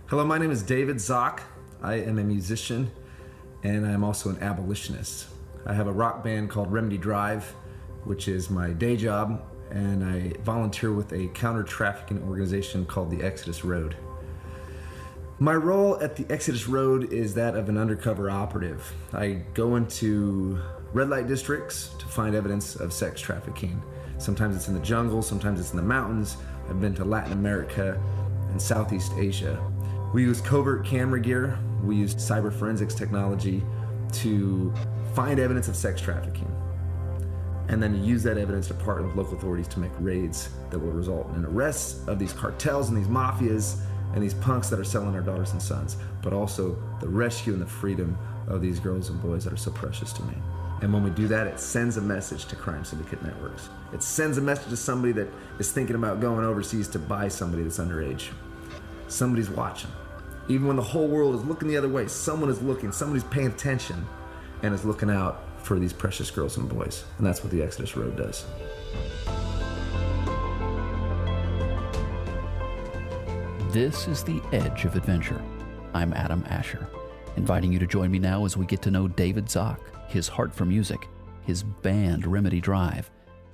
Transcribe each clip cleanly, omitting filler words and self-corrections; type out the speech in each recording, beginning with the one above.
Hello, my name is David Zock. I am a musician and I'm also an abolitionist. I have a rock band called Remedy Drive, which is my day job, and I volunteer with a counter-trafficking organization called the Exodus Road. My role at the Exodus Road is that of an undercover operative. I go into red light districts to find evidence of sex trafficking. Sometimes it's in the jungle, sometimes it's in the mountains. I've been to Latin America and Southeast Asia. We use covert camera gear. We use cyber forensics technology to find evidence of sex trafficking, and then use that evidence to partner with local authorities to make raids that will result in arrests of these cartels and these mafias and these punks that are selling our daughters and sons, but also the rescue and the freedom of these girls and boys that are so precious to me. And when we do that, it sends a message to crime syndicate networks. It sends a message to somebody that is thinking about going overseas to buy somebody that's underage. Somebody's watching. Even when the whole world is looking the other way, someone is looking, somebody's paying attention and is looking out for these precious girls and boys. And that's what the Exodus Road does. This is The Edge of Adventure. I'm Adam Asher, inviting you to join me now as we get to know David Zock, his heart for music, his band Remedy Drive,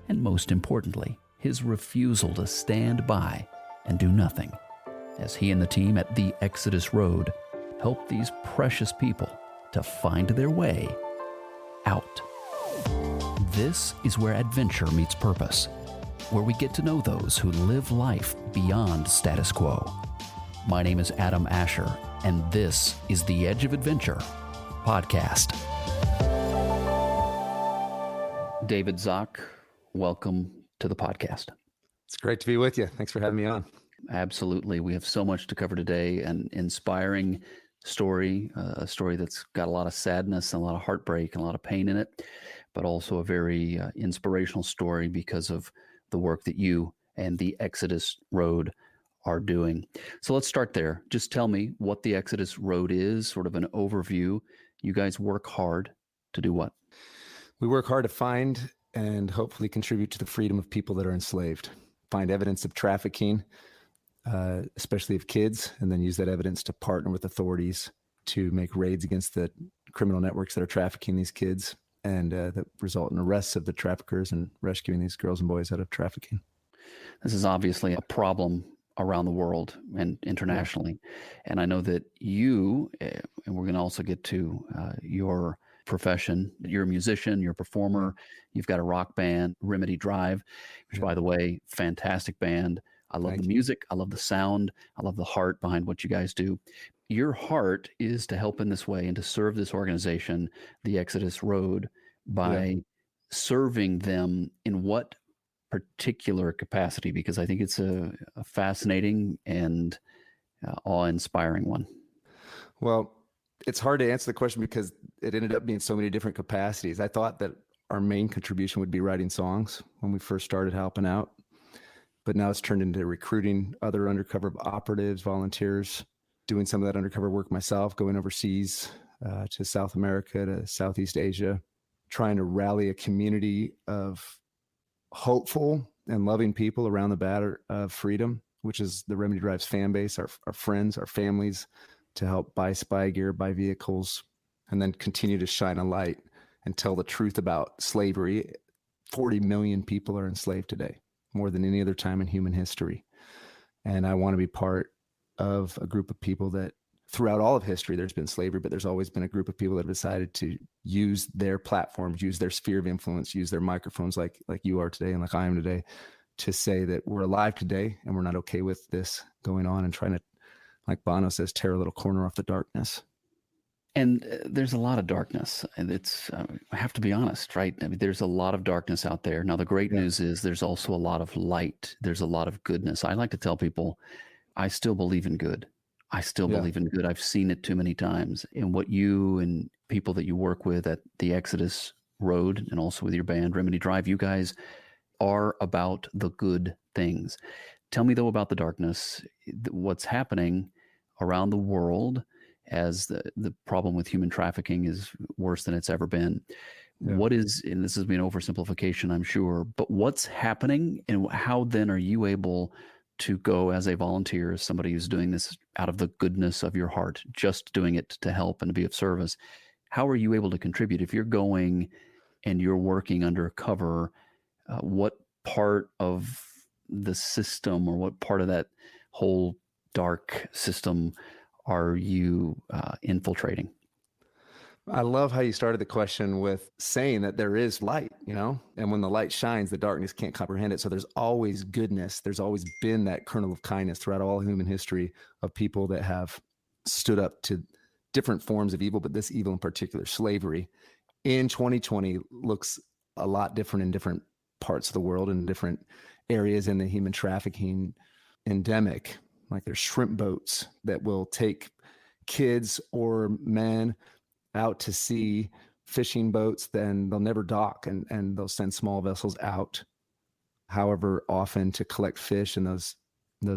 and most importantly, his refusal to stand by and do nothing, as he and the team at the Exodus Road help these precious people to find their way out. This is where adventure meets purpose, where we get to know those who live life beyond status quo. My name is Adam Asher, and this is the Edge of Adventure podcast. David Zock, welcome to the podcast. It's great to be with you. Thanks for having me on. Absolutely. We have so much to cover today, an inspiring story, a story that's got a lot of sadness and a lot of heartbreak and a lot of pain in it, but also a very inspirational story because of the work that you and the Exodus Road are doing. So let's start there. Just tell me what the Exodus Road is, sort of an overview. You guys work hard to do what? We work hard to find and hopefully contribute to the freedom of people that are enslaved. Find evidence of trafficking, especially of kids, and then use that evidence to partner with authorities to make raids against the criminal networks that are trafficking these kids, and that result in arrests of the traffickers and rescuing these girls and boys out of trafficking. This is obviously a problem around the world and internationally. Yeah. And I know that you, and we're going to also get to your profession. You're a musician, you're a performer, you've got a rock band, Remedy Drive, which, by the way, fantastic band. I love the music. I love the sound. I love the heart behind what you guys do. Your heart is to help in this way and to serve this organization, the Exodus Road, by serving them in what particular capacity? Because I think it's a fascinating and awe-inspiring one. Well, it's hard to answer the question because it ended up being so many different capacities. I thought that our main contribution would be writing songs when we first started helping out. But now it's turned into recruiting other undercover operatives, volunteers, doing some of that undercover work myself, going overseas to South America, to Southeast Asia, trying to rally a community of hopeful and loving people around the banner of freedom, which is the Remedy Drive's fan base, our friends, our families, to help buy spy gear, buy vehicles, and then continue to shine a light and tell the truth about slavery. 40 million people are enslaved today, more than any other time in human history. And I want to be part of a group of people that throughout all of history, there's been slavery, but there's always been a group of people that have decided to use their platforms, use their sphere of influence, use their microphones like you are today and like I am today, to say that we're alive today and we're not okay with this going on, and trying to, like Bono says, tear a little corner off the darkness. And there's a lot of darkness, and it's, I have to be honest, right? I mean, there's a lot of darkness out there. Now, the great news is there's also a lot of light. There's a lot of goodness. I like to tell people, I still believe in good. I still believe in good. I've seen it too many times. And what you and people that you work with at the Exodus Road, and also with your band, Remedy Drive, you guys are about the good things. Tell me, though, about the darkness, what's happening around the world, as the problem with human trafficking is worse than it's ever been. Yeah. What is, and this has been oversimplification, I'm sure, but what's happening, and how then are you able to go as a volunteer, as somebody who's doing this out of the goodness of your heart, just doing it to help and to be of service, how are you able to contribute? If you're going and you're working undercover, what part of the system or what part of that whole dark system are you infiltrating? I love how you started the question with saying that there is light, and when the light shines, the darkness can't comprehend it. So there's always goodness. There's always been that kernel of kindness throughout all human history of people that have stood up to different forms of evil, but this evil in particular, slavery, in 2020 looks a lot different in different parts of the world and different areas in the human trafficking endemic. Like there's shrimp boats that will take kids or men out to sea, fishing boats, then they'll never dock, and they'll send small vessels out, however often, to collect fish, and those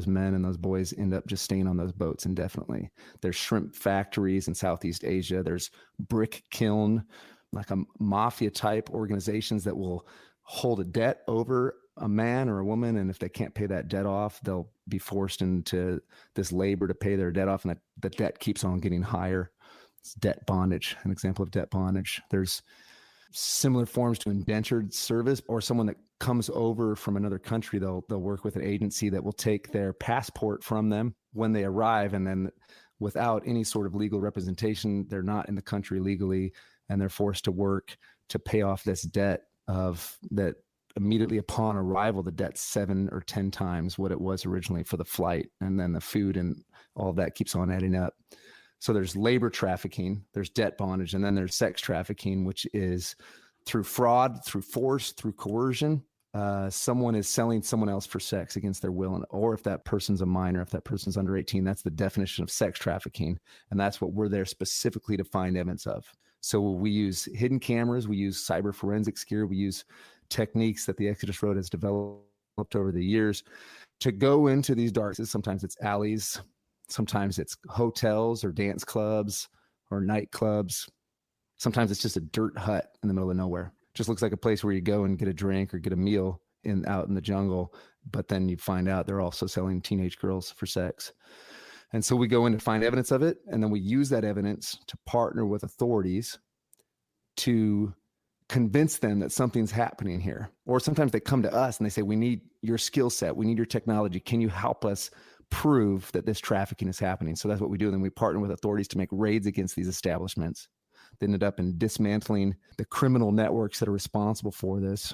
men and those boys end up just staying on those boats indefinitely. There's shrimp factories in Southeast Asia. There's brick kiln, like a mafia type organizations that will hold a debt over a man or a woman, and if they can't pay that debt off, they'll be forced into this labor to pay their debt off, and the debt keeps on getting higher. It's debt bondage, an example of debt bondage. There's similar forms to indentured service, or someone that comes over from another country. They'll work with an agency that will take their passport from them when they arrive, and then without any sort of legal representation, they're not in the country legally, and they're forced to work to pay off this debt of that. Immediately upon arrival, the debt's 7 or 10 times what it was originally for the flight, and then the food and all of that keeps on adding up. So there's labor trafficking, there's debt bondage, and then there's sex trafficking, which is through fraud, through force, through coercion. Someone is selling someone else for sex against their will, or if that person's a minor, if that person's under 18, that's the definition of sex trafficking, and that's what we're there specifically to find evidence of. So we use hidden cameras, we use cyber forensics gear, we use techniques that the Exodus Road has developed over the years to go into these dark places. Sometimes it's alleys, sometimes it's hotels or dance clubs or nightclubs. Sometimes it's just a dirt hut in the middle of nowhere. Just looks like a place where you go and get a drink or get a meal out in the jungle, but then you find out they're also selling teenage girls for sex. And so we go in to find evidence of it, and then we use that evidence to partner with authorities to convince them that something's happening here. Or sometimes they come to us and they say, we need your skill set, we need your technology. Can you help us prove that this trafficking is happening? So that's what we do. And then we partner with authorities to make raids against these establishments. They ended up in dismantling the criminal networks that are responsible for this,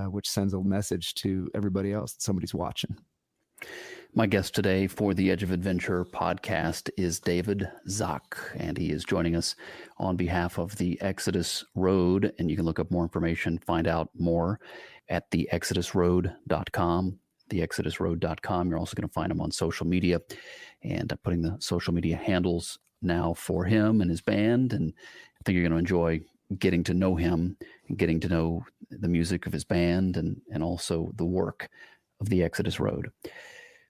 which sends a message to everybody else that somebody's watching. My guest today for the Edge of Adventure podcast is David Zock, and he is joining us on behalf of the Exodus Road. And you can look up more information, find out more at theexodusroad.com, theexodusroad.com. You're also going to find him on social media, and I'm putting the social media handles now for him and his band. And I think you're going to enjoy getting to know him and getting to know the music of his band and also the work of the Exodus Road.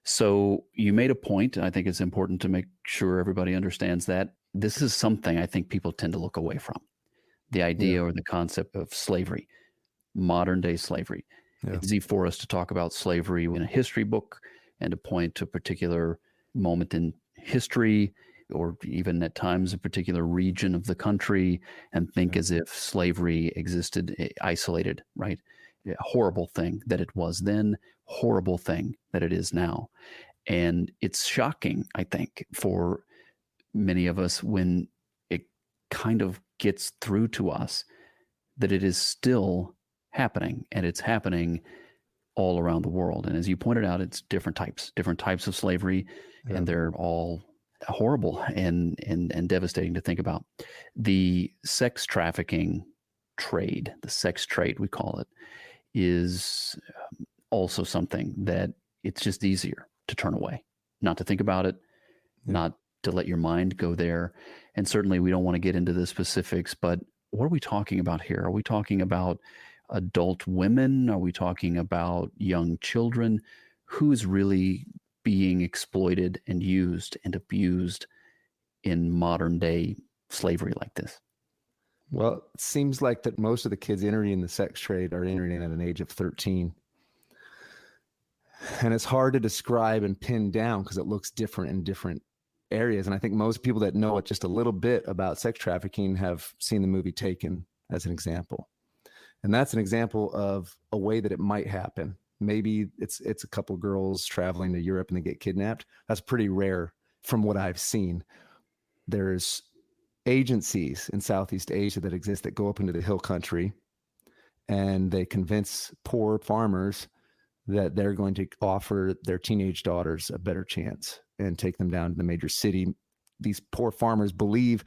So you made a point, and I think it's important to make sure everybody understands that this is something I think people tend to look away from. The idea or the concept of slavery, modern day slavery. Yeah. It's easy for us to talk about slavery in a history book and to point to a particular moment in history or even at times a particular region of the country and think as if slavery existed isolated, right? A horrible thing that it was then, horrible thing that it is now. And it's shocking, I think, for many of us when it kind of gets through to us that it is still happening, and it's happening all around the world. And as you pointed out, it's different types of slavery, and they're all horrible and devastating to think about. The sex trafficking trade, the sex trade, we call it, is also something that it's just easier to turn away, not to think about it, not to let your mind go there. And certainly we don't want to get into the specifics, but what are we talking about here? Are we talking about adult women? Are we talking about young children? Who's really being exploited and used and abused in modern day slavery like this? Well, it seems like that most of the kids entering the sex trade are entering at an age of 13. And it's hard to describe and pin down because it looks different in different areas. And I think most people that know just a little bit about sex trafficking have seen the movie Taken as an example. And that's an example of a way that it might happen. Maybe it's a couple girls traveling to Europe and they get kidnapped. That's pretty rare from what I've seen. There's agencies in Southeast Asia that exist that go up into the hill country and they convince poor farmers that they're going to offer their teenage daughters a better chance and take them down to the major city. These poor farmers believe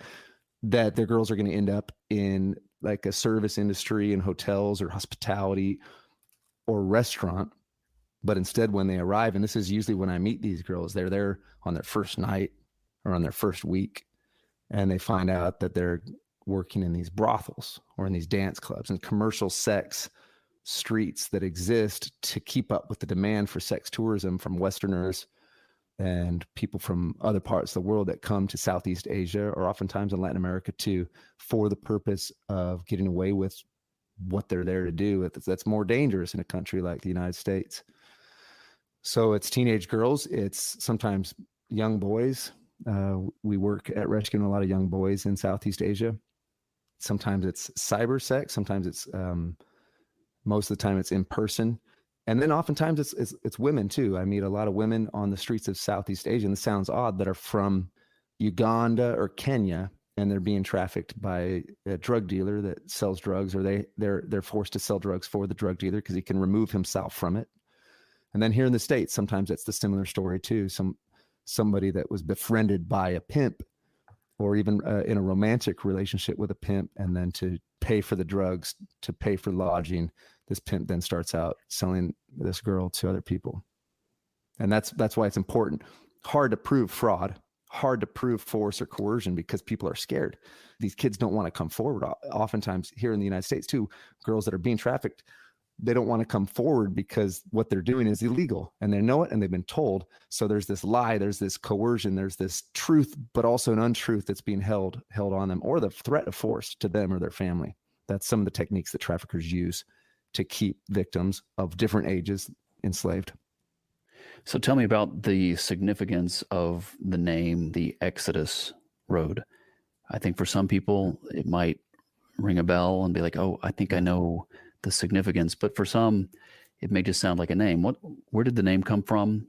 that their girls are going to end up in like a service industry in hotels or hospitality or restaurant. But instead, when they arrive, and this is usually when I meet these girls, they're there on their first night or on their first week, and they find out that they're working in these brothels or in these dance clubs and commercial sex streets that exist to keep up with the demand for sex tourism from Westerners and people from other parts of the world that come to Southeast Asia or oftentimes in Latin America too, for the purpose of getting away with what they're there to do. That's more dangerous in a country like the United States. So it's teenage girls. It's sometimes young boys. We work at rescuing a lot of young boys in Southeast Asia. Sometimes it's cyber sex. Sometimes it's, most of the time it's in person. And then oftentimes it's women too. I meet a lot of women on the streets of Southeast Asia, and this sounds odd, that are from Uganda or Kenya, and they're being trafficked by a drug dealer that sells drugs, or they're forced to sell drugs for the drug dealer because he can remove himself from it. And then here in the States, sometimes it's the similar story too. Somebody that was befriended by a pimp, or even in a romantic relationship with a pimp, and then to pay for the drugs, to pay for lodging, this pimp then starts out selling this girl to other people. And that's why it's important. Hard to prove fraud, hard to prove force or coercion because people are scared. These kids don't want to come forward. Oftentimes here in the United States too, girls that are being trafficked, they don't want to come forward because what they're doing is illegal and they know it and they've been told. So there's this lie, there's this coercion, there's this truth, but also an untruth that's being held on them, or the threat of force to them or their family. That's some of the techniques that traffickers use to keep victims of different ages enslaved. So tell me about the significance of the name, the Exodus Road. I think for some people it might ring a bell and be like, oh, I think I know the significance. But for some, it may just sound like a name. Where did the name come from?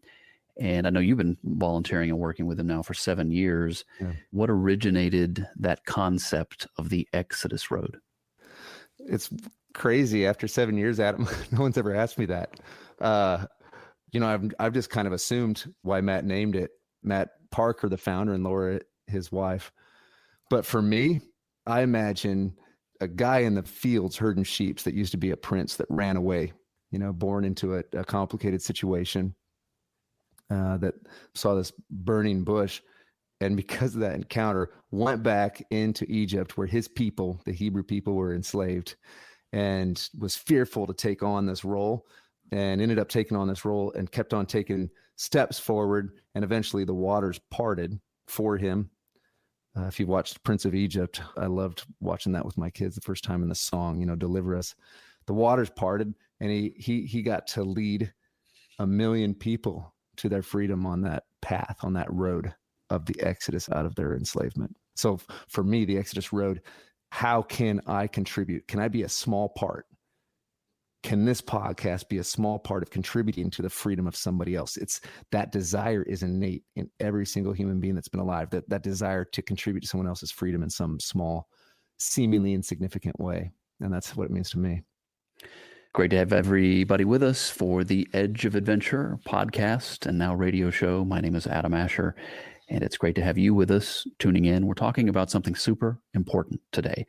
And I know you've been volunteering and working with them now for 7 years. Yeah. What originated that concept of the Exodus Road? It's crazy. After 7 years, Adam, no one's ever asked me that. I've just kind of assumed why Matt named it. Matt Parker, the founder, and Laura, his wife. But for me, I imagine a guy in the fields herding sheep that used to be a prince that ran away, born into a complicated situation, that saw this burning bush. And because of that encounter, went back into Egypt where his people, the Hebrew people, were enslaved, and was fearful to take on this role, and ended up taking on this role and kept on taking steps forward. And eventually the waters parted for him. If you watched Prince of Egypt, I loved watching that with my kids the first time in the song, deliver us. The waters parted, and he got to lead 1 million people to their freedom on that path, on that road of the Exodus out of their enslavement. So for me, the Exodus Road, how can I contribute? Can I be a small part? Can this podcast be a small part of contributing to the freedom of somebody else? It's that desire is innate in every single human being that's been alive, that desire to contribute to someone else's freedom in some small, seemingly insignificant way. And that's what it means to me. Great to have everybody with us for the Edge of Adventure podcast and now radio show. My name is Adam Asher, and it's great to have you with us tuning in. We're talking about something super important today.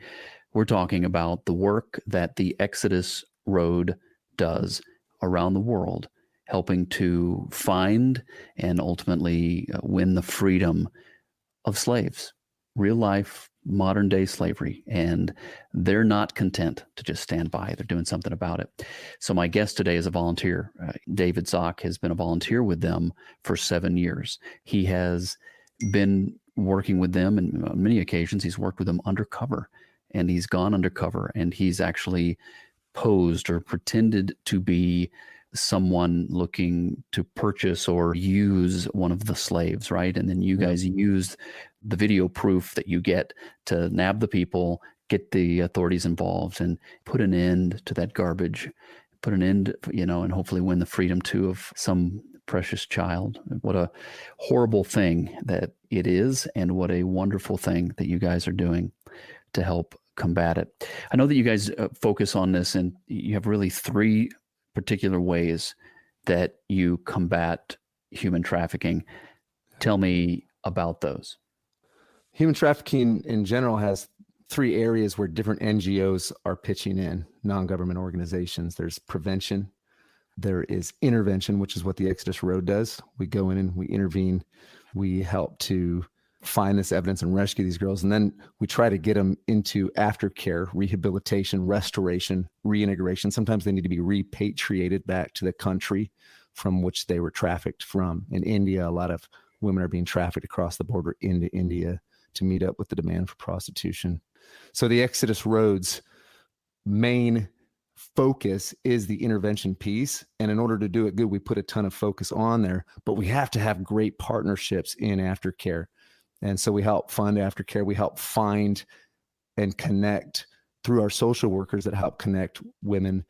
We're talking about the work that the Exodus Road does around the world, helping to find and ultimately win the freedom of slaves, real life, modern day slavery. And they're not content to just stand by. They're doing something about it. So my guest today is a volunteer. David Zock has been a volunteer with them for 7 years. He has been working with them, and on many occasions he's worked with them undercover, and he's gone undercover, and he's actually posed or pretended to be someone looking to purchase or use one of the slaves, right? And then you guys used the video proof that you get to nab the people, get the authorities involved, and put an end to that garbage, put an end, and hopefully win the freedom too of some precious child. What a horrible thing that it is, and what a wonderful thing that you guys are doing to help combat it. I know that you guys focus on this, and you have really 3 particular ways that you combat human trafficking. Tell me about those. Human trafficking in general has 3 areas where different NGOs are pitching in, non-government organizations. There's prevention, there is intervention, which is what the Exodus Road does. We go in and we intervene. We help to find this evidence and rescue these girls. And then we try to get them into aftercare, rehabilitation, restoration, reintegration. Sometimes they need to be repatriated back to the country from which they were trafficked from. In India, a lot of women are being trafficked across the border into India to meet up with the demand for prostitution. So the Exodus Road's main focus is the intervention piece. And in order to do it good, we put a ton of focus on there, but we have to have great partnerships in aftercare. And so we help fund aftercare. We help find and connect through our social workers that help connect women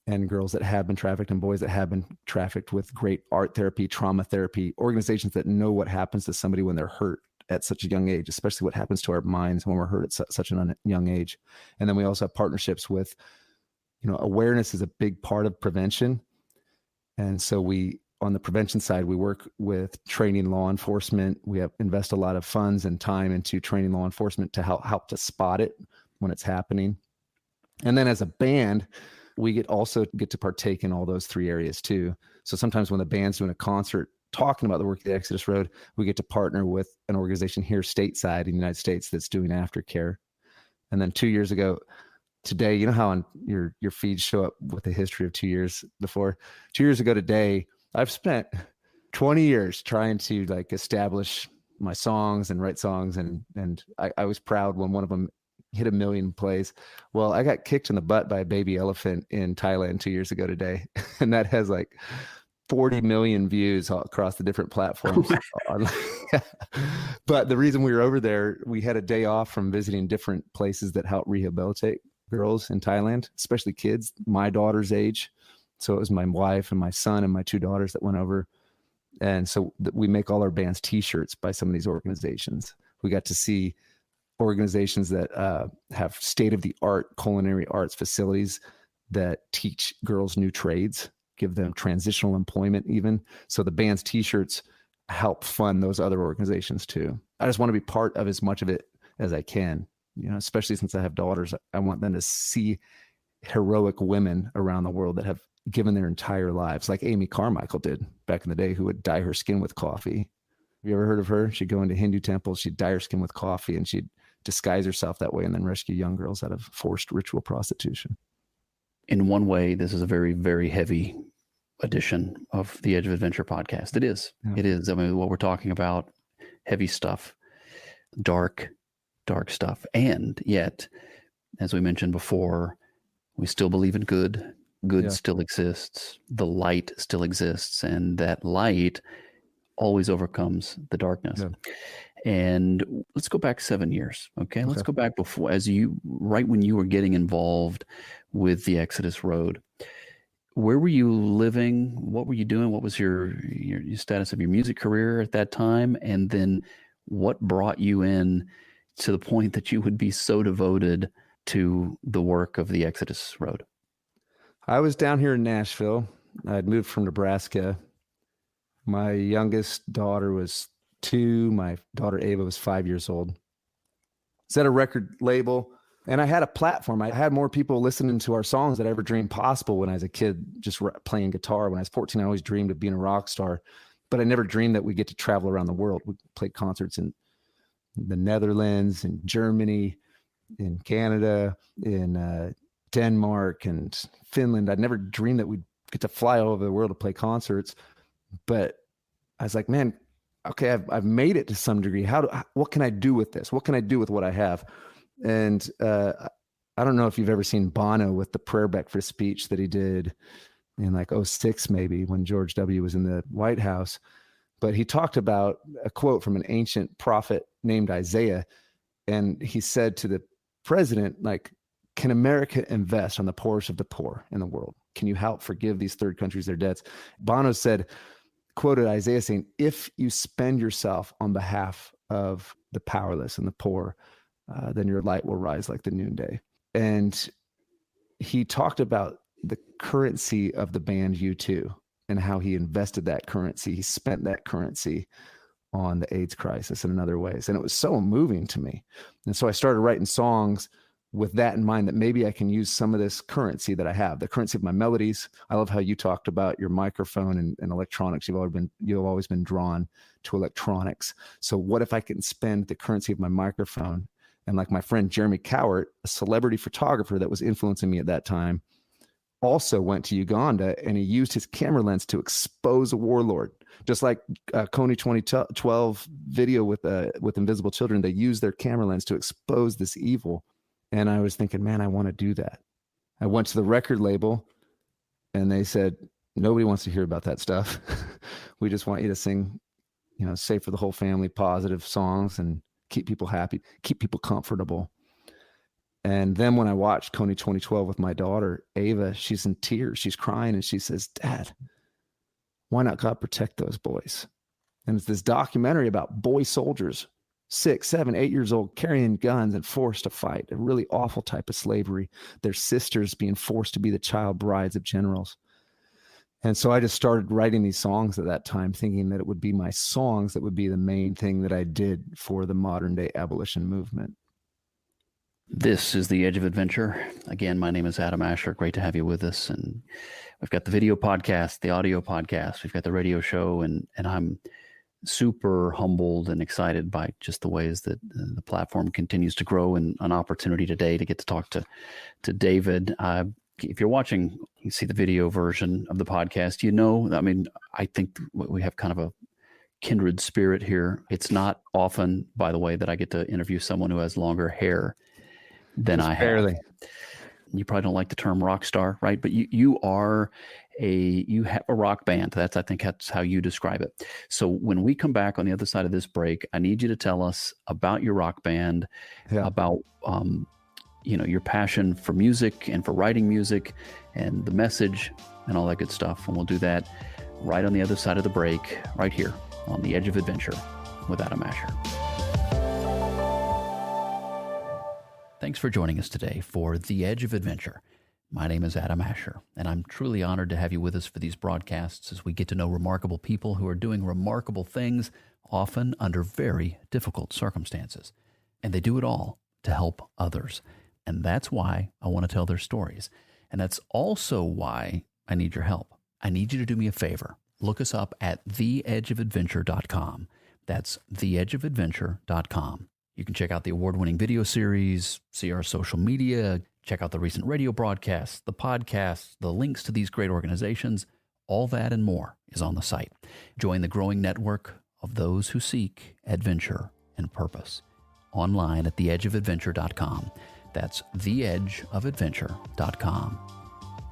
and girls that have been trafficked and boys that have been trafficked with great art therapy, trauma therapy, organizations that know what happens to somebody when they're hurt at such a young age, especially what happens to our minds when we're hurt at such a young age. And then we also have partnerships with, awareness is a big part of prevention. And so on the prevention side, we work with training law enforcement. We invest a lot of funds and time into training law enforcement to help to spot it when it's happening. And then as a band, we also get to partake in all those 3 areas too. So sometimes when the band's doing a concert talking about the work of the Exodus Road, we get to partner with an organization here stateside in the United States that's doing aftercare. And then 2 years ago, today, you know how on your feeds show up with the history of 2 years before? 2 years ago today, I've spent 20 years trying to establish my songs and write songs. And I was proud when one of them hit 1 million plays. Well, I got kicked in the butt by a baby elephant in Thailand 2 years ago today. And that has 40 million views across the different platforms. But the reason we were over there, we had a day off from visiting different places that help rehabilitate girls in Thailand, especially kids my daughter's age. So it was my wife and my son and my 2 daughters that went over. And so we make all our band's t-shirts by some of these organizations. We got to see organizations that have state-of-the-art culinary arts facilities that teach girls new trades, give them transitional employment even. So the band's t-shirts help fund those other organizations too. I just want to be part of as much of it as I can, especially since I have daughters. I want them to see heroic women around the world that have given their entire lives, like Amy Carmichael did back in the day, who would dye her skin with coffee. Have you ever heard of her? She'd go into Hindu temples, she'd dye her skin with coffee, and she'd disguise herself that way and then rescue young girls out of forced ritual prostitution. In one way, this is a very, very heavy edition of the Edge of Adventure podcast. It is. Yeah. It is. I mean, what we're talking about, heavy stuff, dark stuff. And yet, as we mentioned before, we still believe in good. Good still exists. The light still exists. And that light always overcomes the darkness. Yeah. And let's go back 7 years. Okay. Let's go back before, right when you were getting involved with the Exodus Road. Where were you living? What were you doing? What was your status of your music career at that time? And then what brought you in to the point that you would be so devoted to the work of the Exodus Road? I was down here in Nashville. I'd moved from Nebraska. My youngest daughter was 2. My daughter Ava was 5 years old. It's at a record label. And I had a platform. I had more people listening to our songs than I ever dreamed possible when I was a kid, just playing guitar. When I was 14, I always dreamed of being a rock star, but I never dreamed that we'd get to travel around the world. We played concerts in the Netherlands, in Germany, in Canada, in Denmark and Finland. I'd never dreamed that we'd get to fly all over the world to play concerts. But I was like, man, okay, I've made it to some degree. What can I do with this? What can I do with what I have? And I don't know if you've ever seen Bono with the prayer breakfast speech that he did in like '06 maybe, when George W. was in the White House. But he talked about a quote from an ancient prophet named Isaiah. And he said to the president, like, can America invest on the poorest of the poor in the world? Can you help forgive these third countries their debts? Bono said, quoted Isaiah saying, if you spend yourself on behalf of the powerless and the poor, then your light will rise like the noonday. And he talked about the currency of the band U2 and how he invested that currency. He spent that currency on the AIDS crisis and in other ways. And it was so moving to me. And so I started writing songs with that in mind, that maybe I can use some of this currency that I have, the currency of my melodies. I love how you talked about your microphone and electronics. You've always been drawn to electronics. So what if I can spend the currency of my microphone? And like my friend Jeremy Cowart, a celebrity photographer that was influencing me at that time, also went to Uganda, and he used his camera lens to expose a warlord. Just like Kony 2012 video with Invisible Children, they used their camera lens to expose this evil. And I was thinking, man, I want to do that. I went to the record label, and they said, nobody wants to hear about that stuff. We just want you to sing, safe for the whole family, positive songs, and keep people happy, keep people comfortable. And then when I watched Kony 2012 with my daughter, Ava, she's in tears. She's crying, and she says, Dad, why not God protect those boys? And it's this documentary about boy soldiers, 6, 7, 8 years old, carrying guns and forced to fight, a really awful type of slavery. Their sisters being forced to be the child brides of generals. And so I just started writing these songs at that time, thinking that it would be my songs that would be the main thing that I did for the modern day abolition movement. This is The Edge of Adventure. Again, my name is Adam Asher. Great to have you with us. And we've got the video podcast, the audio podcast. We've got the radio show. And I'm super humbled and excited by just the ways that the platform continues to grow, and an opportunity today to get to talk to David. If you're watching, you see the video version of the podcast, I think we have kind of a kindred spirit here. It's not often, by the way, that I get to interview someone who has longer hair than I have. Barely. You probably don't like the term rock star, right? But you have a rock band. I think that's how you describe it. So when we come back on the other side of this break, I need you to tell us about your rock band, about your passion for music and for writing music and the message and all that good stuff. And we'll do that right on the other side of the break, right here on The Edge of Adventure with Adam Asher. Thanks for joining us today for The Edge of Adventure. My name is Adam Asher, and I'm truly honored to have you with us for these broadcasts as we get to know remarkable people who are doing remarkable things, often under very difficult circumstances. And they do it all to help others. And that's why I want to tell their stories. And that's also why I need your help. I need you to do me a favor. Look us up at theedgeofadventure.com. That's theedgeofadventure.com. You can check out the award-winning video series, see our social media, check out the recent radio broadcasts, the podcasts, the links to these great organizations. All that and more is on the site. Join the growing network of those who seek adventure and purpose. Online at theedgeofadventure.com. That's theedgeofadventure.com.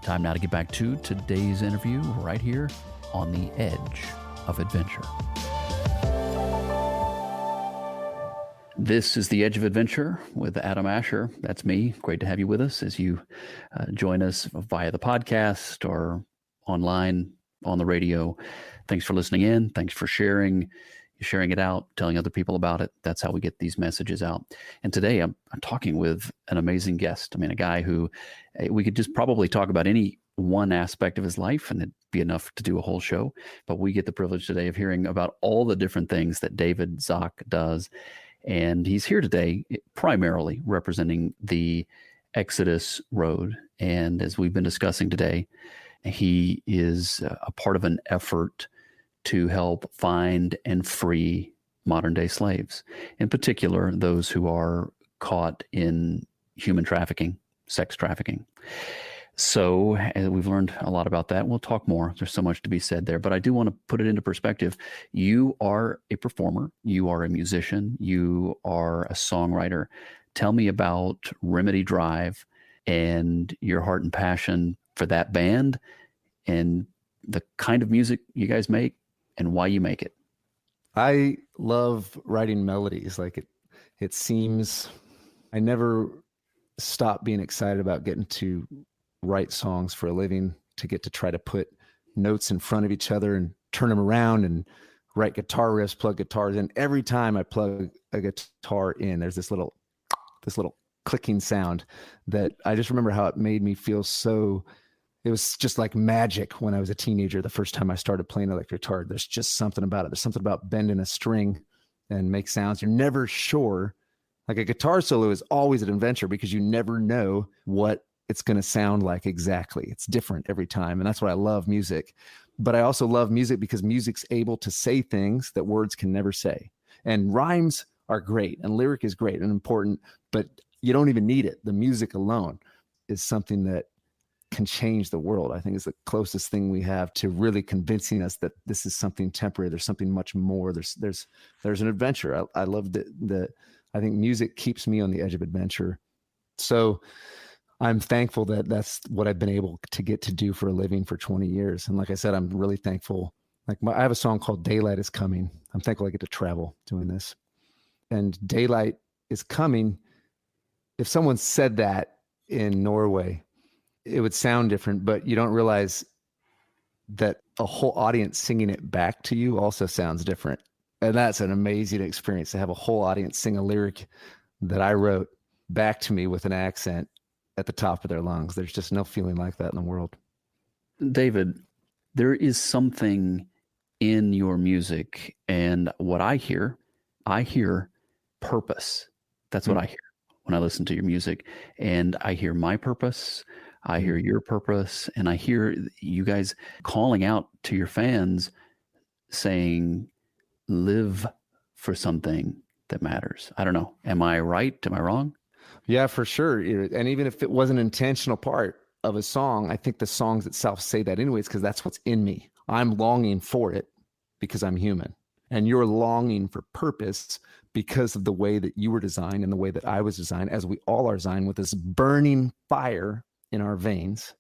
Time now to get back to today's interview right here on The Edge of Adventure. This is The Edge of Adventure with Adam Asher. That's me. Great to have you with us as you join us via the podcast or online on the radio. Thanks for listening in. Thanks for sharing it out, telling other people about it. That's how we get these messages out. And today I'm talking with an amazing guest. A guy who we could just probably talk about any one aspect of his life and it'd be enough to do a whole show. But we get the privilege today of hearing about all the different things that David Zock does. And he's here today primarily representing the Exodus Road. And as we've been discussing today, he is a part of an effort to help find and free modern-day slaves, in particular, those who are caught in human trafficking, sex trafficking. So we've learned a lot about that. We'll talk more. There's so much to be said there, but I do want to put it into perspective. You are a performer. You are a musician. You are a songwriter. Tell me about Remedy Drive and your heart and passion for that band and the kind of music you guys make and why you make it. I love writing melodies. Like it seems I never stop being excited about getting to write songs for a living, to get to try to put notes in front of each other and turn them around and write guitar riffs, plug guitars in. Every time I plug a guitar in, there's this little clicking sound that I just remember how it made me feel so. It was just like magic when I was a teenager. The first time I started playing electric guitar, there's just something about it. There's something about bending a string and make sounds. You're never sure. Like a guitar solo is always an adventure because you never know what it's going to sound like exactly. It's different every time. And that's why I love music. But I also love music because music's able to say things that words can never say. And rhymes are great and lyric is great and important, but you don't even need it. The music alone is something that can change the world. I think is the closest thing we have to really convincing us that this is something temporary. There's something much more. There's an adventure. I love I think music keeps me on the edge of adventure. So I'm thankful that that's what I've been able to get to do for a living for 20 years. And like I said, I'm really thankful. Like I have a song called Daylight is Coming. I'm thankful I get to travel doing this. And Daylight is Coming. If someone said that in Norway, it would sound different, but you don't realize that a whole audience singing it back to you also sounds different. And that's an amazing experience to have a whole audience sing a lyric that I wrote back to me with an accent at the top of their lungs. There's just no feeling like that in the world. David, there is something in your music, and what I hear purpose. That's what I hear when I listen to your music. And I hear my purpose, I hear your purpose, and I hear you guys calling out to your fans saying, live for something that matters. I don't know. Am I right? Am I wrong? Yeah, for sure. And even if it was an intentional part of a song, I think the songs itself say that anyways, because that's what's in me. I'm longing for it because I'm human. And you're longing for purpose because of the way that you were designed and the way that I was designed, as we all are designed, with this burning fire in our veins,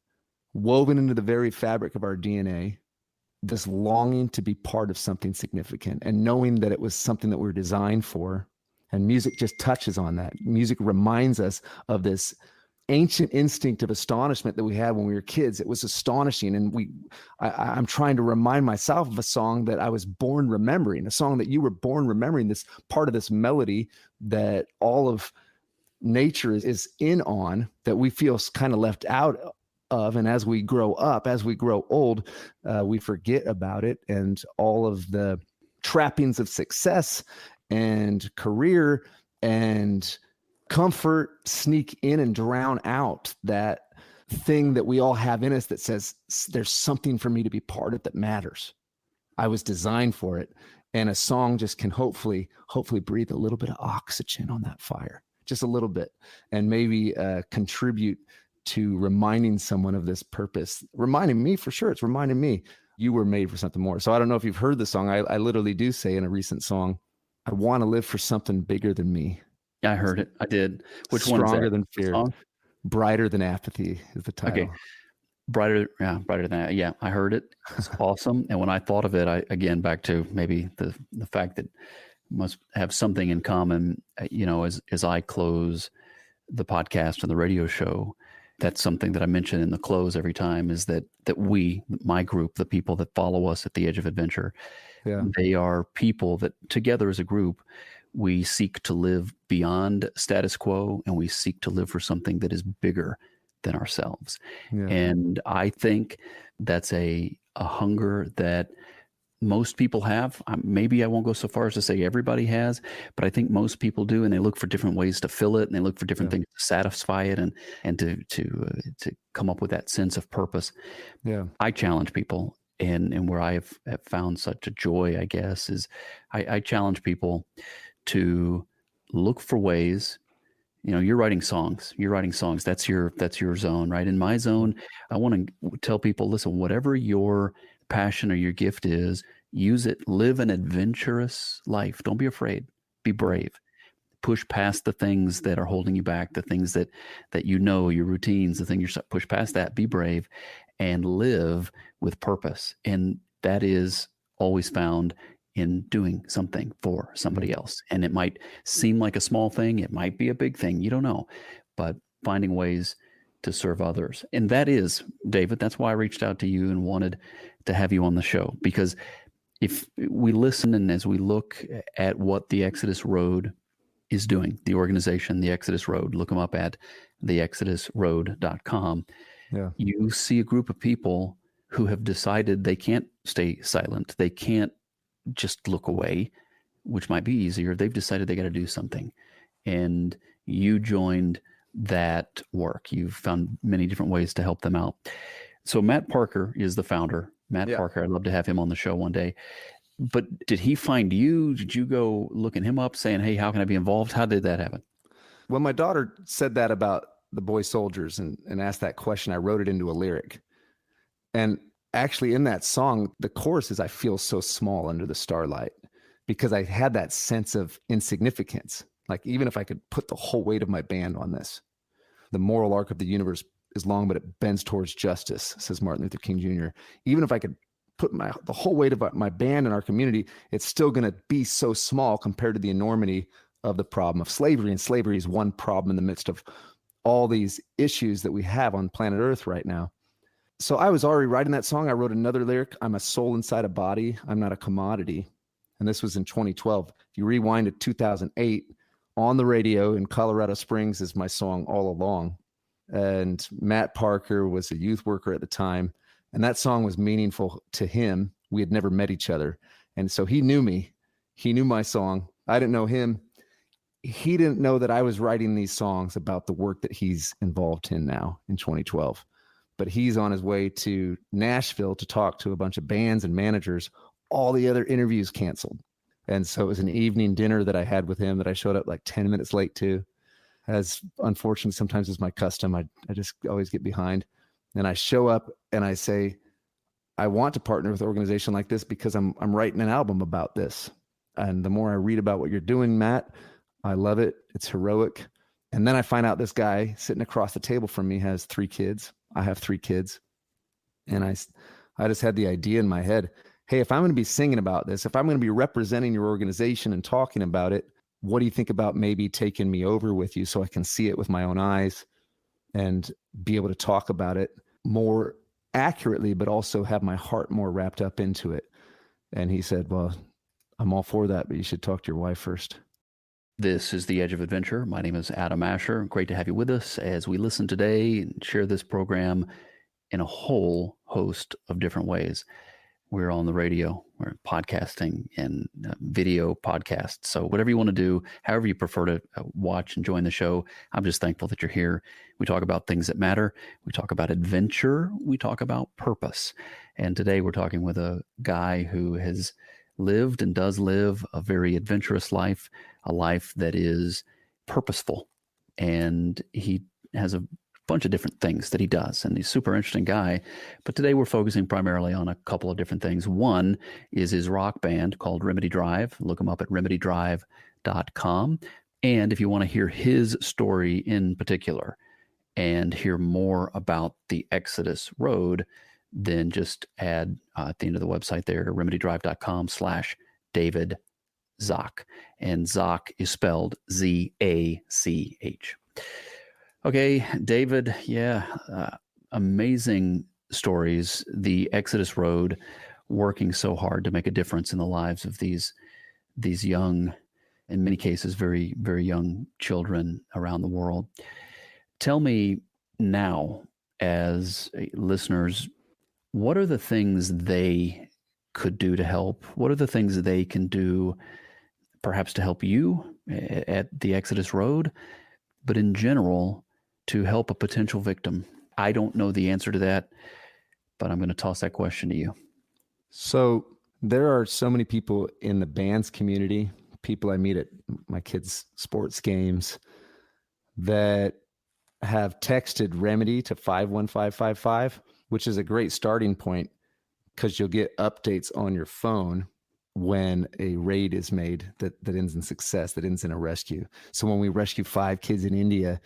woven into the very fabric of our DNA, this longing to be part of something significant and knowing that it was something that we were designed for. And music just touches on that. Music reminds us of this ancient instinct of astonishment that we had when we were kids. It was astonishing. And I'm trying to remind myself of a song that I was born remembering, a song that you were born remembering, this part of this melody that all of nature is in on, that we feel kind of left out of. And as we grow up, as we grow old, we forget about it. And all of the trappings of success and career and comfort sneak in and drown out that thing that we all have in us that says, there's something for me to be part of that matters. I was designed for it. And a song just can hopefully breathe a little bit of oxygen on that fire, just a little bit, and maybe contribute to reminding someone of this purpose. Reminding me, for sure, it's reminding me you were made for something more. So I don't know if you've heard the song. I literally do say in a recent song, I want to live for something bigger than me. Yeah, I heard it. I did. Which one is that? Stronger than fear. Brighter than apathy is the title. Okay. Brighter than that. Yeah, I heard it. It's awesome. And when I thought of it, again, back to maybe the fact that must have something in common, as I close the podcast and the radio show, that's something that I mention in the close every time, is that we, my group, the people that follow us at the Edge of Adventure, they are people that together as a group, we seek to live beyond status quo, and we seek to live for something that is bigger than ourselves. Yeah. And I think that's a hunger that most people have. Maybe I won't go so far as to say everybody has, but I think most people do, and they look for different ways to fill it, and they look for different things to satisfy it, and to come up with that sense of purpose. Yeah, I challenge people, and where I have found such a joy, I guess, is I challenge people to look for ways. You're writing songs. That's your zone, right? In my zone, I want to tell people, listen, whatever your passion or your gift is, use it. Live an adventurous life. Don't be afraid. Be brave. Push past the things that are holding you back, the things that your routines, the thing push past that. Be brave, and live with purpose. And that is always found in doing something for somebody else. And it might seem like a small thing, it might be a big thing, you don't know, but finding ways to serve others. And that is, David, that's why I reached out to you and wanted to have you on the show, because if we listen and as we look at what the Exodus Road is doing, the organization, the Exodus Road, look them up at theexodusroad.com. Yeah. You see a group of people who have decided they can't stay silent. They can't just look away, which might be easier. They've decided they got to do something. And you joined that work. You've found many different ways to help them out. So Matt Parker is the founder. Matt Parker, I'd love to have him on the show one day. But did he find you? Did you go looking him up saying, hey, how can I be involved? How did that happen? When my daughter said that about the boy soldiers and asked that question, I wrote it into a lyric. And actually in that song, the chorus is, I feel so small under the starlight, because I had that sense of insignificance. Like, even if I could put the whole weight of my band on this, the moral arc of the universe is long, but it bends towards justice, says Martin Luther King Jr. Even if I could put the whole weight of my band and our community, it's still going to be so small compared to the enormity of the problem of slavery. And slavery is one problem in the midst of all these issues that we have on planet Earth right now. So I was already writing that song. I wrote another lyric. I'm a soul inside a body. I'm not a commodity. And this was in 2012. If you rewind to 2008, on the radio in Colorado Springs is my song All Along. And Matt Parker was a youth worker at the time. And that song was meaningful to him. We had never met each other. And so he knew me. He knew my song. I didn't know him. He didn't know that I was writing these songs about the work that he's involved in now in 2012. But he's on his way to Nashville to talk to a bunch of bands and managers. All the other interviews canceled. And so it was an evening dinner that I had with him that I showed up like 10 minutes late to. As unfortunately sometimes is my custom, I just always get behind. And I show up and I say, I want to partner with an organization like this because I'm writing an album about this. And the more I read about what you're doing, Matt, I love it. It's heroic. And then I find out this guy sitting across the table from me has 3 kids. I have 3 kids. And I just had the idea in my head, hey, if I'm going to be singing about this, if I'm going to be representing your organization and talking about it, what do you think about maybe taking me over with you so I can see it with my own eyes and be able to talk about it more accurately, but also have my heart more wrapped up into it? And he said, well, I'm all for that, but you should talk to your wife first. This is The Edge of Adventure. My name is Adam Asher. Great to have you with us as we listen today and share this program in a whole host of different ways. We're on the radio, we're podcasting and video podcasts. So whatever you want to do, however you prefer to watch and join the show, I'm just thankful that you're here. We talk about things that matter. We talk about adventure. We talk about purpose. And today we're talking with a guy who has lived and does live a very adventurous life, a life that is purposeful. And he has a bunch of different things that he does, and he's a super interesting guy. But today we're focusing primarily on a couple of different things. One is his rock band called Remedy Drive. Look him up at remedydrive.com. And if you want to hear his story in particular and hear more about the Exodus Road, then just add at the end of the website there, remedydrive.com/David Zach. And Zach is spelled Z-A-C-H. Okay, David, amazing stories. The Exodus Road, working so hard to make a difference in the lives of these young, in many cases, very, very young children around the world. Tell me now, as listeners, what are the things they could do to help? What are the things they can do perhaps to help you at the Exodus Road, but in general, to help a potential victim? I don't know the answer to that, but I'm going to toss that question to you. So there are so many people in the bands community, people I meet at my kids' sports games, that have texted Remedy to 51555, which is a great starting point because you'll get updates on your phone when a raid is made that ends in success, that ends in a rescue. So when we rescue 5 kids in India,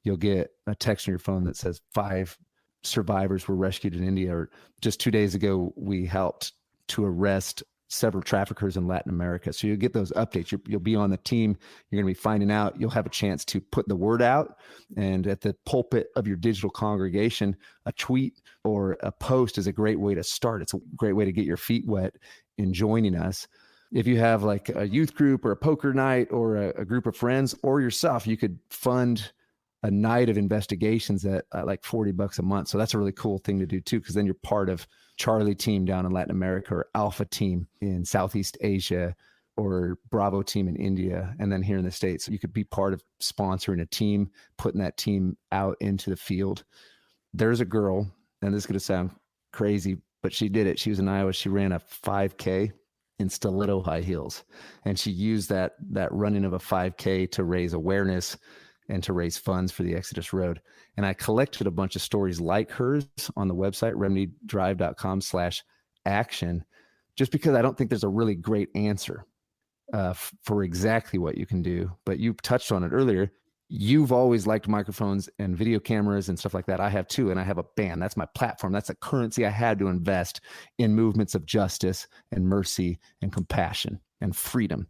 you'll get a text on your phone that says 5 survivors were rescued in India. Or just 2 days ago, we helped to arrest several traffickers in Latin America. So you'll get those updates. You'll be on the team. You're going to be finding out. You'll have a chance to put the word out. And at the pulpit of your digital congregation, a tweet or a post is a great way to start. It's a great way to get your feet wet in joining us. If you have like a youth group or a poker night or a group of friends or yourself, you could fund a night of investigations at like $40 a month. So that's a really cool thing to do too, because then you're part of Charlie team down in Latin America, or Alpha team in Southeast Asia, or Bravo team in India. And then here in the States, you could be part of sponsoring a team, putting that team out into the field. There's a girl, and this is going to sound crazy, but she did it. She was in Iowa. She ran a 5K in stiletto high heels. And she used that running of a 5K to raise awareness and to raise funds for the Exodus Road. And I collected a bunch of stories like hers on the website, remedydrive.com/action, just because I don't think there's a really great answer for exactly what you can do. But you touched on it earlier. You've always liked microphones and video cameras and stuff like that. I have too. And I have a band. That's my platform. That's a currency I had to invest in movements of justice and mercy and compassion and freedom.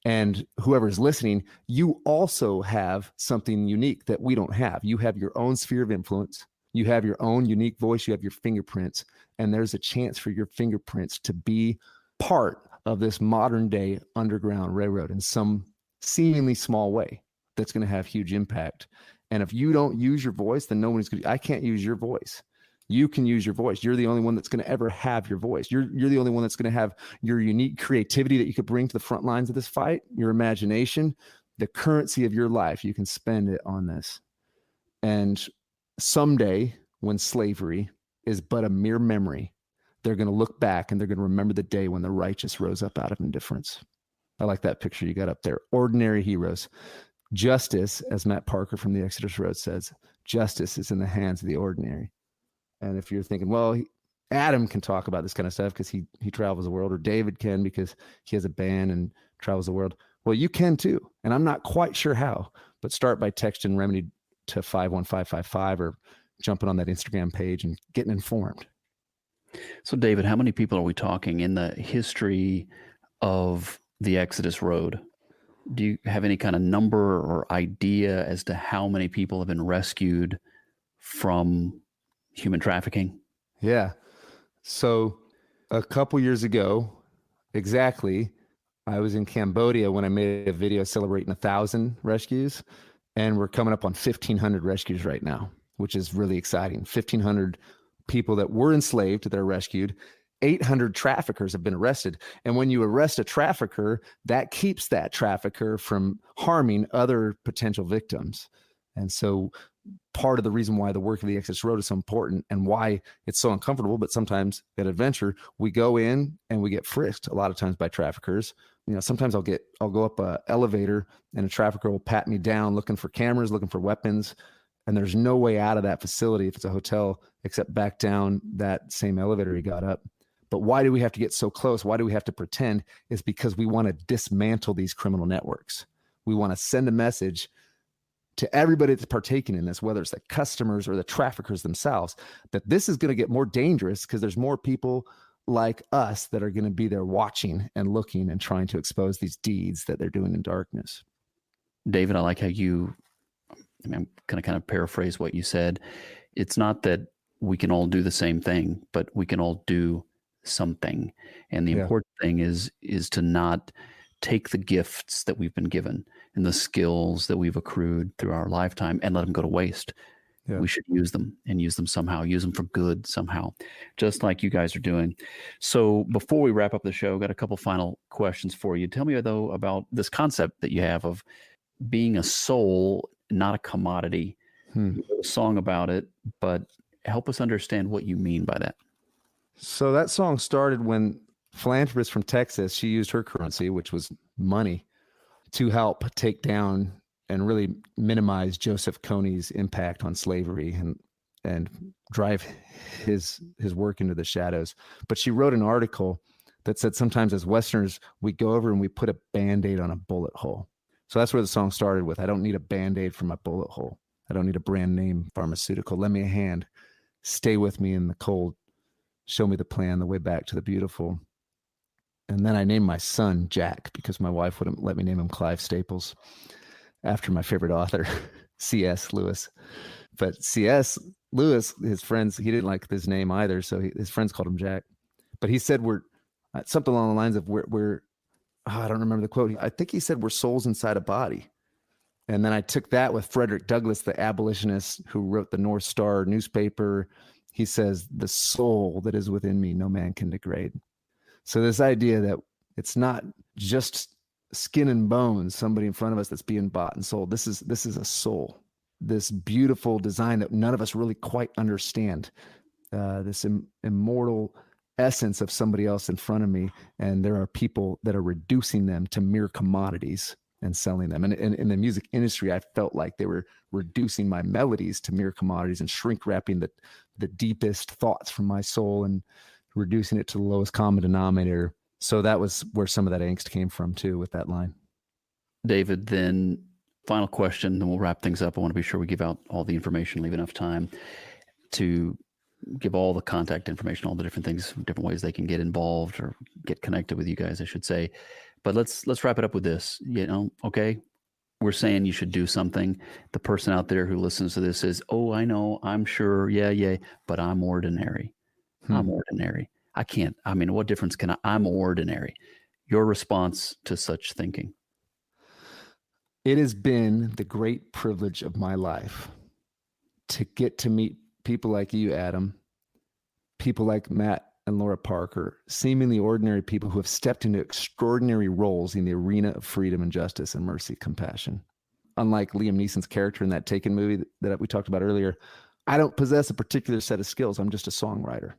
And whoever's listening, you also have something unique that we don't have. You have your own sphere of influence. You have your own unique voice. You have your fingerprints. And there's a chance for your fingerprints to be part of this modern day underground railroad in some seemingly small way that's going to have huge impact. And if you don't use your voice, then no one's going to. I can't use your voice. You can use your voice. You're the only one that's going to ever have your voice. You're the only one that's going to have your unique creativity that you could bring to the front lines of this fight, your imagination, the currency of your life. You can spend it on this. And someday, when slavery is but a mere memory, they're going to look back and they're going to remember the day when the righteous rose up out of indifference. I like that picture you got up there. Ordinary heroes. Justice, as Matt Parker from the Exodus Road says, justice is in the hands of the ordinary. And if you're thinking, well, Adam can talk about this kind of stuff because he travels the world, or David can because he has a band and travels the world. Well, you can too. And I'm not quite sure how, but start by texting Remedy to 51555 or jumping on that Instagram page and getting informed. So, David, how many people are we talking in the history of the Exodus Road? Do you have any kind of number or idea as to how many people have been rescued from human trafficking? Yeah. So a couple years ago, exactly, I was in Cambodia when I made a video celebrating 1,000 rescues, and we're coming up on 1,500 rescues right now, which is really exciting. 1,500 people that were enslaved that are rescued. 800 traffickers have been arrested. And when you arrest a trafficker, that keeps that trafficker from harming other potential victims. And so part of the reason why the work of the Exodus Road is so important and why it's so uncomfortable, but sometimes at adventure, we go in and we get frisked a lot of times by traffickers. You know, sometimes I'll go up an elevator and a trafficker will pat me down looking for cameras, looking for weapons. And there's no way out of that facility if it's a hotel except back down that same elevator he got up. But why do we have to get so close? Why do we have to pretend? It's because we want to dismantle these criminal networks. We want to send a message to everybody that's partaking in this, whether it's the customers or the traffickers themselves, that this is going to get more dangerous because there's more people like us that are going to be there watching and looking and trying to expose these deeds that they're doing in darkness. David, I like how I'm going to kind of paraphrase what you said. It's not that we can all do the same thing, but we can all do something. And the important thing is to not take the gifts that we've been given and the skills that we've accrued through our lifetime and let them go to waste. Yeah. We should use them and use them somehow, use them for good somehow, just like you guys are doing. So before we wrap up the show, got a couple final questions for you. Tell me, though, about this concept that you have of being a soul, not a commodity. You wrote a song about it, but help us understand what you mean by that. So that song started when philanthropist from Texas, she used her currency, which was money, to help take down and really minimize Joseph Kony's impact on slavery and drive his work into the shadows. But she wrote an article that said sometimes as Westerners, we go over and we put a Band-Aid on a bullet hole. So that's where the song started with. I don't need a Band-Aid for my bullet hole. I don't need a brand name pharmaceutical. Lend me a hand. stay with me in the cold, show me the plan, the way back to the beautiful. And then I named my son Jack because my wife wouldn't let me name him Clive Staples after my favorite author, C.S. Lewis. But C.S. Lewis, his friends, he didn't like his name either. So his friends called him Jack. But he said we're something along the lines of I don't remember the quote. I think he said we're souls inside a body. And then I took that with Frederick Douglass, the abolitionist who wrote the North Star newspaper. He says, the soul that is within me, no man can degrade. So this idea that it's not just skin and bones, somebody in front of us that's being bought and sold. This is a soul, this beautiful design that none of us really quite understand, this immortal essence of somebody else in front of me. And there are people that are reducing them to mere commodities and selling them. And in the music industry, I felt like they were reducing my melodies to mere commodities and shrink wrapping the deepest thoughts from my soul and reducing it to the lowest common denominator. So that was where some of that angst came from too, with that line. David, then final question, then we'll wrap things up. I want to be sure we give out all the information, leave enough time to give all the contact information, all the different things, different ways they can get involved or get connected with you guys, I should say. But let's wrap it up with this. Okay, we're saying you should do something. The person out there who listens to this says, oh, I know, I'm sure, yeah, but I'm ordinary. I'm ordinary. I can't, what difference can I'm ordinary. Your response to such thinking? It has been the great privilege of my life to get to meet people like you, Adam, people like Matt and Laura Parker, seemingly ordinary people who have stepped into extraordinary roles in the arena of freedom and justice and mercy, compassion. Unlike Liam Neeson's character in that Taken movie that we talked about earlier, I don't possess a particular set of skills. I'm just a songwriter.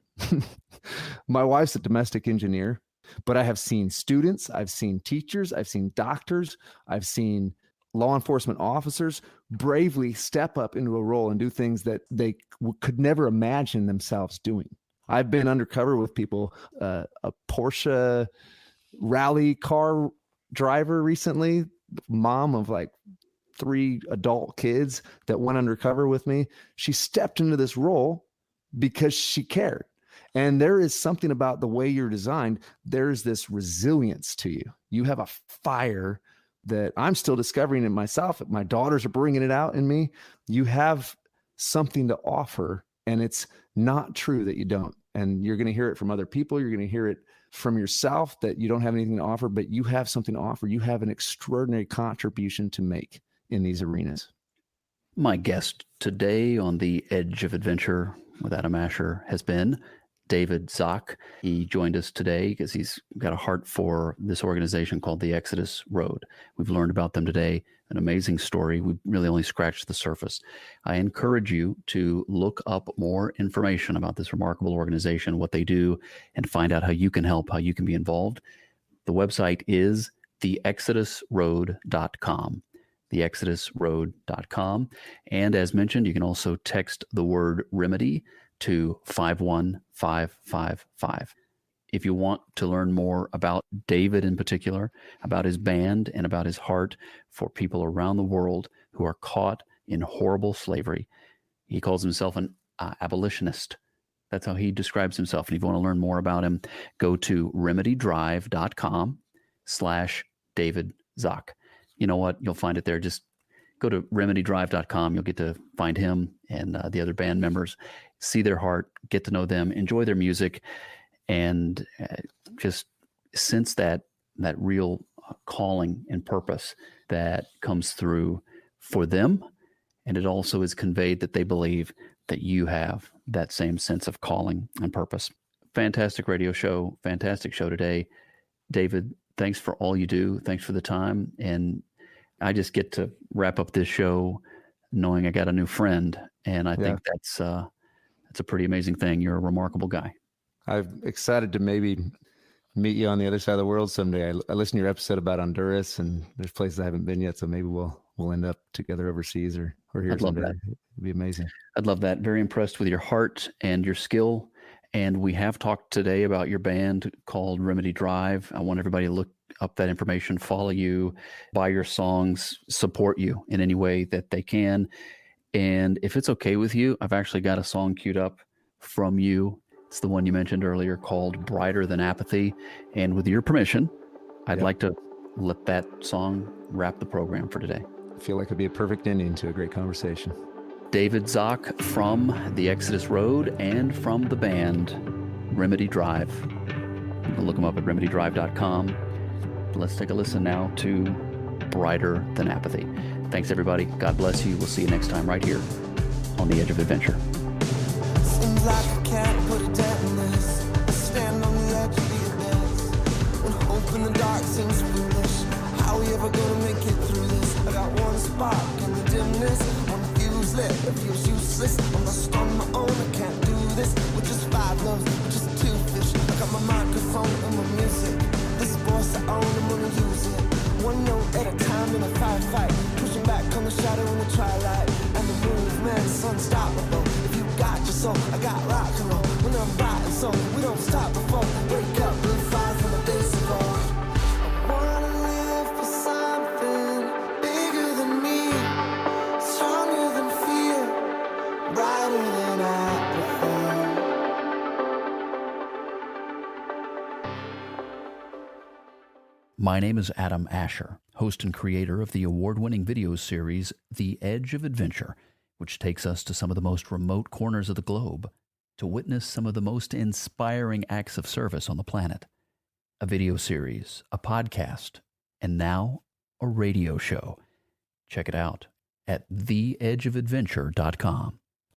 My wife's a domestic engineer, but I have seen students, I've seen teachers, I've seen doctors, I've seen law enforcement officers bravely step up into a role and do things that they could never imagine themselves doing. I've been undercover with people, a Porsche rally car driver recently, mom of like 3 adult kids that went undercover with me. She stepped into this role because she cared. And there is something about the way you're designed. There's this resilience to you. You have a fire that I'm still discovering in myself. My daughters are bringing it out in me. You have something to offer, and it's not true that you don't. And you're going to hear it from other people. You're going to hear it from yourself that you don't have anything to offer, but you have something to offer. You have an extraordinary contribution to make in these arenas. My guest today on The Edge of Adventure with Adam Asher has been David Zock. He joined us today because he's got a heart for this organization called the Exodus Road. We've learned about them today, an amazing story. We've really only scratched the surface. I encourage you to look up more information about this remarkable organization, what they do, and find out how you can help, how you can be involved. The website is theexodusroad.com. theexodusroad.com. And as mentioned, you can also text the word remedy to 51555. If you want to learn more about David in particular, about his band, and about his heart for people around the world who are caught in horrible slavery, he calls himself an abolitionist. That's how he describes himself. And if you want to learn more about him, go to remedydrive.com/David Zock. You know what? You'll find it there. Just go to remedydrive.com. You'll get to find him and the other band members, see their heart, get to know them, enjoy their music, and just sense that real calling and purpose that comes through for them. And it also is conveyed that they believe that you have that same sense of calling and purpose. Fantastic radio show. Fantastic show today. David, thanks for all you do. Thanks for the time. And I just get to wrap up this show knowing I got a new friend. And I think that's a pretty amazing thing. You're a remarkable guy. I'm excited to maybe meet you on the other side of the world someday. I listened to your episode about Honduras, and there's places I haven't been yet. So maybe we'll end up together overseas or here I'd love someday. that. It'd be amazing. I'd love that. Very impressed with your heart and your skill. And we have talked today about your band called Remedy Drive. I want everybody to look up that information, follow you, buy your songs, support you in any way that they can. And if it's okay with you, I've actually got a song queued up from you. It's the one you mentioned earlier called Brighter Than Apathy. And with your permission, I'd like to let that song wrap the program for today. I feel like it'd be a perfect ending to a great conversation. David Zock from the Exodus Road and from the band Remedy Drive. You can look them up at remedydrive.com. Let's take a listen now to Brighter Than Apathy. Thanks, everybody. God bless you. We'll see you next time right here on The Edge of Adventure. Seems like I can't put a dent in this. I stand on the edge of the abyss. When hope in the dark seems foolish. How are we ever gonna make it through this? I got one spark in the dimness. One fuse lit, it feels useless. I'm lost on my own, I can't do this. With just 5 loves, with just 2 fish. I got my microphone and my music. This voice I own, I'm gonna use it. One note at a time in a firefight. Pushing back on the shadow in the twilight. And the movement's unstoppable. If you got your soul, I got rock and roll. When I'm writing so we don't stop before. Wake up, blue fire from the base of all. I wanna live for something bigger than me. Stronger than fear. Brighter than apathy. My name is Adam Asher, host and creator of the award-winning video series The Edge of Adventure, which takes us to some of the most remote corners of the globe to witness some of the most inspiring acts of service on the planet. A video series, a podcast, and now a radio show. Check it out at theedgeofadventure.com.